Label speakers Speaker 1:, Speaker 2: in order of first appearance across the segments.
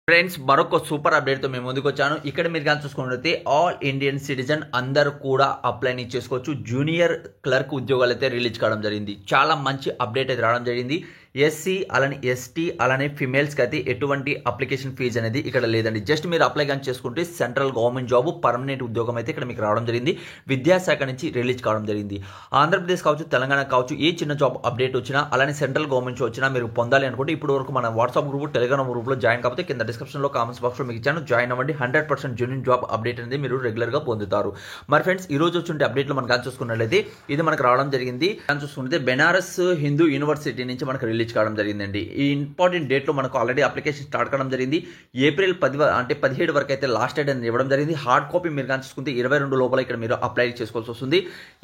Speaker 1: Friends మరొక super update తో మేము ముందుకు వచ్చాను. ఇక్కడ మీరు కానీ చూసుకున్నట్లయితే ఆల్ ఇండియన్ సిటిజన్ అందరూ కూడా అప్లై చేసుకోవచ్చు. జూనియర్ క్లర్క్ ఉద్యోగాలు అయితే రిలీజ్ కావడం జరిగింది. చాలా మంచి అప్డేట్ అయితే రావడం జరిగింది. ఎస్సీ అలానే ఎస్టీ అలానే ఫిమేల్స్కి అయితే ఎటువంటి అప్లికేషన్ ఫీజు అనేది ఇక్కడ లేదండి. జస్ట్ మీరు అప్లై కానీ చేసుకుంటే సెంట్రల్ గవర్నమెంట్ జాబ్ పర్మనెంట్ ఉద్యోగం అయితే ఇక్కడ మీకు రావడం జరిగింది. విద్యాశాఖ నుంచి రిలీజ్ కావడం జరిగింది. ఆంధ్రప్రదేశ్ కావచ్చు, తెలంగాణ కావచ్చు, ఏ చిన్న జాబ్ అప్డేట్ వచ్చినా అలానే సెంట్రల్ గవర్నమెంట్ వచ్చినా మీరు పొందాలి అనుకుంటే ఇప్పుడు వరకు మన వాట్సాప్ గ్రూప్, టెలిగ్రామ్ గ్రూప్లో జాయిన్ కాకపోతే కింద డిస్క్రిప్షన్లో కామెంట్స్ బాక్స్లో మీకు ఇచ్చాను, జాయిన్ అవ్వండి. 100% జెన్యూన్ జాబ్ అప్డేట్ అనేది మీరు రెగ్యులర్గా పొందుతారు. మరి ఫ్రెండ్స్ ఈ రోజు వచ్చే అప్డేట్లో మనం కానీ చూసుకున్నట్లయితే ఇది మనకు రావడం జరిగింది. కానీ చూసుకుంటే బెనారస్ హిందూ యూనివర్సిటీ నుంచి మనకు రిలీజ్ కావడం జరిగిందండి. ఈ ఇంపార్టెంట్ డేట్లో మనకు ఆల్రెడీ అప్లికేషన్ స్టార్ట్ కావడం జరిగింది. ఏప్రిల్ 17 వరకు అయితే లాస్ట్ డేట్ అనేది ఇవ్వడం జరిగింది. హార్డ్ కాపీ మీరు కానీ చూసుకుంటే 22 లోపల ఇక్కడ మీరు అప్లై చేసుకోవాల్సి వస్తుంది.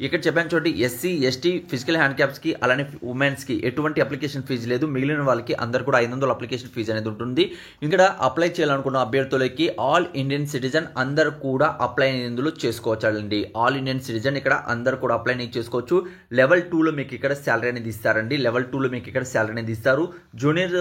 Speaker 1: ఇక్కడ చెప్పాను చూడండి, ఎస్సీ ఎస్టీ ఫిజికల్ హ్యాండిక్యాప్స్కి అలానే ఉమెన్స్కి ఎటువంటి అప్లికేషన్ ఫీజు లేదు. మిగిలిన వాళ్ళకి అందరు కూడా 500 అప్లికేషన్ ఫీజు అనేది ఉంటుంది. ఇక్కడ అప్లై చేయాలనుకున్న అభ్యర్థులకి ఆల్ ఇండియన్ సిటిజన్ అందరు కూడా అప్లై ఇందులో చేసుకోవచ్చండి. ఆల్ ఇండియన్ సిటిజన్ ఇక్కడ అందరు కూడా అప్లై చేసుకోవచ్చు. లెవెల్ 2లో మీకు ఇక్కడ శాలరీ అనేది ఇస్తారండి. లెవెల్ 2లో మీకు ఇక్కడ శాలరీ అనేది ఇస్తారు. జూనియర్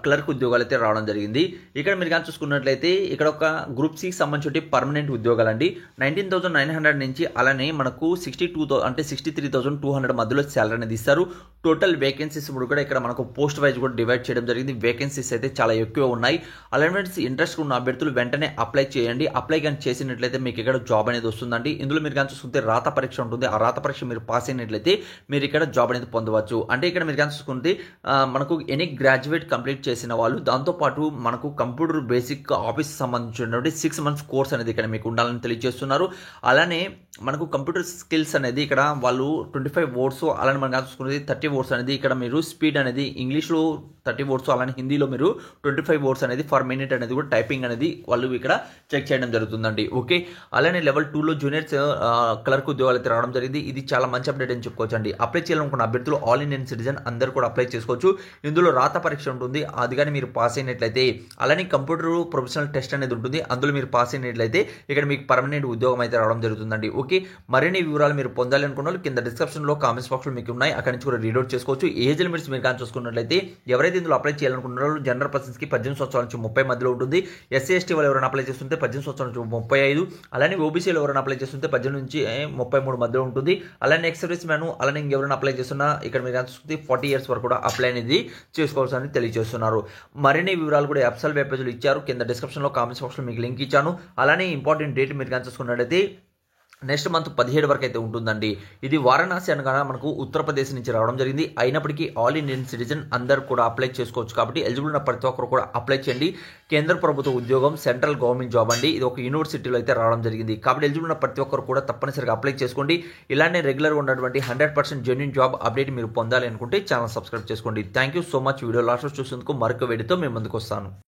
Speaker 1: క్లర్క్ ఉద్యోగాలు అయితే రావడం జరిగింది. ఇక్కడ మీరు కానీ చూసుకున్నట్లయితే ఇక్కడ ఒక గ్రూప్ సి సంబంధించి పర్మనెంట్ ఉద్యోగాలు అండి. 19,900 నుంచి అలానే మనకు 63,200 మధ్యలో శాలరీ అనేది ఇస్తారు. టోటల్ వేకెన్సీస్ కూడా ఇక్కడ మనకు పోస్ట్ వైజ్ కూడా డివైడ్ చేయడం జరిగింది. వేకెన్సీస్ అయితే చాలా ఎక్కువ ఉన్నాయి. అలైన్మెంట్స్ ఇంట్రెస్ట్ ఉన్న అభ్యర్థులు వెంటనే అప్లై చేయండి. అప్లై కానీ చేసినట్లయితే మీకు ఇక్కడ జాబ్ అనేది వస్తుందండి. ఇందులో మీరు కానీ చూసుకుంటే రాత పరీక్ష ఉంటుంది. ఆ రాత పరీక్ష మీరు పాస్ అయినట్లయితే మీరు ఇక్కడ జాబ్ అనేది పొందవచ్చు. అంటే ఇక్కడ మీరు కానీ చూసుకుంటే మనకు ఎనీ గ్రాడ్యుయేట్ కంప్లీట్ చేసిన వాళ్ళు, దాంతోపాటు మనకు కంప్యూటర్ బేసిక్ ఆఫీస్ సంబంధించినటువంటి 6 months కోర్స్ అనేది ఇక్కడ మీకు ఉండాలని తెలియజేస్తున్నారు. అలానే మనకు కంప్యూటర్ స్కిల్స్ అనేది ఇక్కడ వాళ్ళు 25 words అలానే మనం చూసుకునేది 30 words అనేది ఇక్కడ మీరు స్పీడ్ అనేది ఇంగ్లీష్లో 30 words అలానే హిందీలో మీరు 25 words అనేది ఫర్ మినిట్ అనేది కూడా టైపింగ్ అనేది వాళ్ళు ఇక్కడ చెక్ చేయడం జరుగుతుందండి. ఓకే, అలానే లెవెల్ 2లో జూనియర్ క్లర్క్ ఉద్యోగాలు అయితే రావడం జరిగింది. ఇది చాలా మంచి అప్డేట్ అని చెప్పుకోవచ్చు అండి. అప్లై చేయాలనుకున్న అభ్యర్థులు ఆల్ ఇండియన్ సిటిజన్ అందరూ కూడా అప్లై చేసుకోవచ్చు. ఇందులో రాత పరీక్ష ఉంటుంది. అది కానీ మీరు పాస్ అయినట్లయితే అలానే కంప్యూటర్ ప్రొఫెషనల్ టెస్ట్ అనేది ఉంటుంది. అందులో మీరు పాస్ అయినట్లయితే ఇక్కడ మీకు పర్మనెంట్ ఉద్యోగం అయితే రావడం జరుగుతుందండి. ఓకే, మరిన్ని వివరాలు మీరు పొందాలి అనుకున్న కింద డిస్క్రిప్షన్లో కామెంట్స్ బాక్స్లో మీకు ఉన్నాయి, అక్కడి నుంచి కూడా రీడౌట్ చేసుకోవచ్చు. ఏజ్ లిమిట్స్ మీరు కానీ చూసుకున్నట్లయితే ఎవరైతే ఇందులో అప్లై చేయాలనుకుంటున్నారో జనరల్ పర్సన్స్కి 18 సంవత్సరాల నుంచి 30 మధ్యలో ఉంటుంది. ఎస్సీ ఎస్టీ వాళ్ళు ఎవరైనా అప్లై చేస్తుంటే 18 సంవత్సరాల నుంచి 35, అలానే ఓబీసీలు ఎవరైనా అప్లై చేస్తుంటే 18 నుంచి 33 మధ్యలో ఉంటుంది. అలానే ఎక్స్ సర్వీస్ మ్యాన్ అలానే ఇంకెవరైనా అప్లై చేస్తున్నా ఇక్కడ మీరు చూస్తే 40 years వరకు కూడా అప్లై అనేది చేసుకోవాల్సిందని తెలియజేస్తున్నారు. మరిన్ని వివరాలు కూడా వెబ్సైట్ వెబ్ పేజ్లో ఇచ్చారు. కింద డిస్క్రిప్షన్లో కామెంట్స్ బాక్స్లో మీకు లింక్ ఇచ్చాను. అలానే ఇంపార్టెంట్ డేట్ మీరు కానీ చూసుకున్నట్లయితే నెక్స్ట్ మంత్ 17 వరకు అయితే ఉంటుందండి. ఇది వారణాసి అనగా మనకు ఉత్తరప్రదేశ్ నుంచి రావడం జరిగింది. అయినప్పటికీ ఆల్ ఇండియన్ సిటిజన్ అందరూ కూడా అప్లై చేసుకోవచ్చు కాబట్టి ఎలిజిబుల్ ఉన్న ప్రతి ఒక్కరు కూడా అప్లై చేయండి. కేంద్ర ప్రభుత్వ ఉద్యోగం, సెంట్రల్ గవర్నమెంట్ జాబ్ అండి. ఇది ఒక యూనివర్సిటీలో అయితే రావడం జరిగింది కాబట్టి ఎలిజిబుల్ ఉన్న ప్రతి ఒక్కరు కూడా తప్పనిసరిగా అప్లై చేసుకోండి. ఇలానే రెగ్యులర్గా ఉన్నటువంటి 100% జెన్యూన్ జాబ్ అప్డేట్ మీరు పొందాలి అనుకుంటే ఛానల్ సబ్స్క్రైబ్ చేసుకోండి. Thank you so much. Video last చూసేందుకు మరొక వీడియోతో మేము ముందుకు వస్తాను.